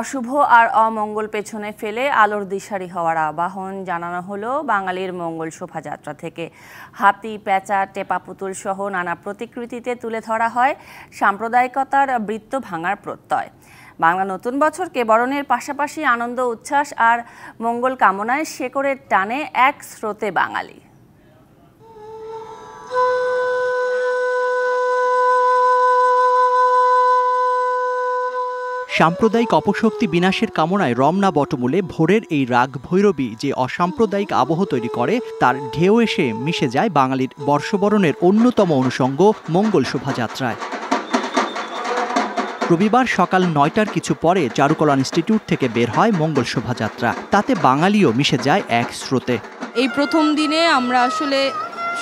অশুভ আর অমঙ্গল পেছনে ফেলে আলোর দিশারি হওয়ার আহ্বান জানানো হলো বাঙালির মঙ্গল শোভাযাত্রা থেকে। হাতি, পেঁচা, টেপা পুতুল সহ নানা প্রতিকৃতিতে তুলে ধরা হয় সাম্প্রদায়িকতার বৃত্ত ভাঙার প্রত্যয়। বাংলা নতুন বছরকে বরণের পাশাপাশি আনন্দ, উচ্ছ্বাস আর মঙ্গল কামনায় শেকড়ের টানে এক স্রোতে বাঙালি। সাম্প্রদায়িক অপশক্তি বিনাশের কামনায় রমনা বটমূলে ভোরের এই রাগ ভৈরবী যে অসাম্প্রদায়িক আবহ তৈরি করে, তার ঢেউ এসে মিশে যায় বাঙালির বর্ষবরণের অন্যতম অনুষঙ্গ মঙ্গল শোভাযাত্রায়। রবিবার সকাল ৯টার কিছু পরে চারুকলা ইনস্টিটিউট থেকে বের হয় মঙ্গল শোভাযাত্রা। তাতে বাঙালিও মিশে যায় এক স্রোতে। এই প্রথম দিনে আমরা আসলে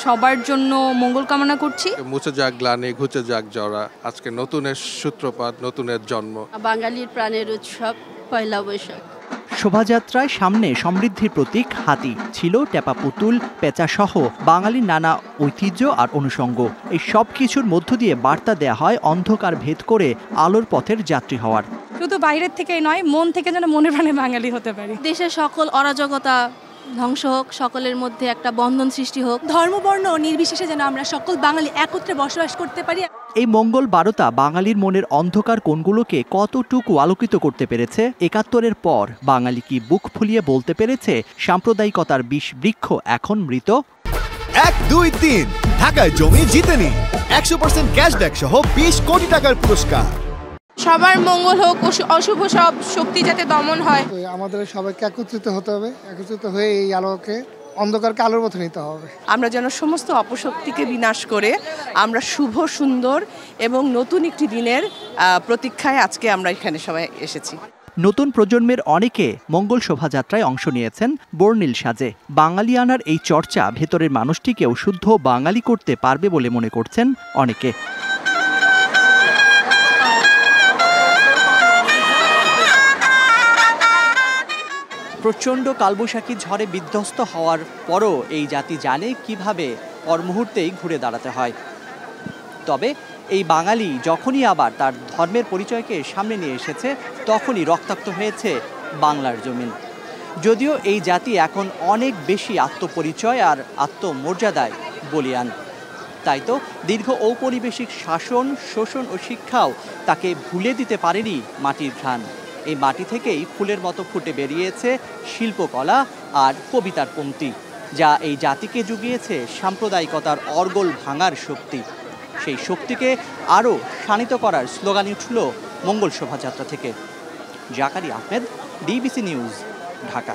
সবার জন্য মঙ্গল কামনা করছি। মুছে যাক গ্লানি, ঘুচে যাক জরা, আজকে নতুনের সূত্রপাত, নতুনের জন্ম। বাঙালির প্রাণের উৎসব পয়লা বৈশাখ। শোভাযাত্রায় সামনে সমৃদ্ধির প্রতীক হাতি, ছিল টেপা পুতুল, পেঁচা সহ বাঙালির নানা ঐতিহ্য আর অনুষঙ্গ। এই সব কিছুর মধ্য দিয়ে বার্তা দেয়া হয় অন্ধকার ভেদ করে আলোর পথের যাত্রী হওয়ার। শুধু বাইরের থেকেই নয়, মন থেকে যেন মনে প্রাণে বাঙালি হতে পারি। দেশের সকল অরাজকতা ধ্বংস হোক, সকলের মধ্যে একটা বন্ধন সৃষ্টি হোক। ধর্ম বর্ণ নির্বিশেষে যেন আমরা সকল বাঙালি একত্রে বসবাস করতে পারি। এই মঙ্গল বারতা বাঙালির মনের অন্ধকার কোণগুলোকে কতটুকু আলোকিত করতে পেরেছে? ৭১-এর পর বাঙালি কি বুক ফুলিয়ে বলতে পেরেছে সাম্প্রদায়িকতার বিষ বৃক্ষ এখন মৃত? ১, ২, ৩ ঢাকায় জমি জিতে নিন ১০০% ক্যাশব্যাক সহ ২০ কোটি টাকার পুরস্কার। সবার মঙ্গল হোক, অশুভ সব শক্তি যাতে দমন হয়। আমাদের সবাইকে একত্রিত হতে হবে, একত্রিত হয়ে এই আলোকে অন্ধকারকে আলোর পথে নিতে হবে। আমরা যেন সমস্ত অপশক্তিকে বিনাশ করে আমরা শুভ, সুন্দর এবং নতুন একটি দিনের প্রতীক্ষায় আজকে আমরা এখানে সবাই এসেছি। নতুন প্রজন্মের অনেকে মঙ্গল শোভাযাত্রায় অংশ নিয়েছেন বর্ণিল সাজে। বাঙালিয়ানার এই চর্চা ভেতরের মানুষটিকেও শুদ্ধ বাঙালি করতে পারবে বলে মনে করছেন অনেকে। প্রচণ্ড কালবৈশাখী ঝড়ে বিধ্বস্ত হওয়ার পরও এই জাতি জানে কিভাবে পর মুহূর্তেই ঘুরে দাঁড়াতে হয়। তবে এই বাঙালি যখনই আবার তার ধর্মের পরিচয়কে সামনে নিয়ে এসেছে, তখনই রক্তাক্ত হয়েছে বাংলার জমিন। যদিও এই জাতি এখন অনেক বেশি আত্মপরিচয় আর আত্মমর্যাদায় বলীয়ান। তাই তো দীর্ঘ ঔপনিবেশিক শাসন, শোষণ ও শিক্ষাও তাকে ভুলে দিতে পারেনি মাটির ঘ্রাণ। এই মাটি থেকেই ফুলের মতো ফুটে বেরিয়েছে শিল্পকলা আর কবিতার পংক্তি, যা এই জাতিকে জুগিয়েছে সাম্প্রদায়িকতার অর্গল ভাঙার শক্তি। সেই শক্তিকে আরও শানিত করার স্লোগানই উঠল মঙ্গল শোভাযাত্রা থেকে। জাকারি আহমেদ, ডিবিসি নিউজ, ঢাকা।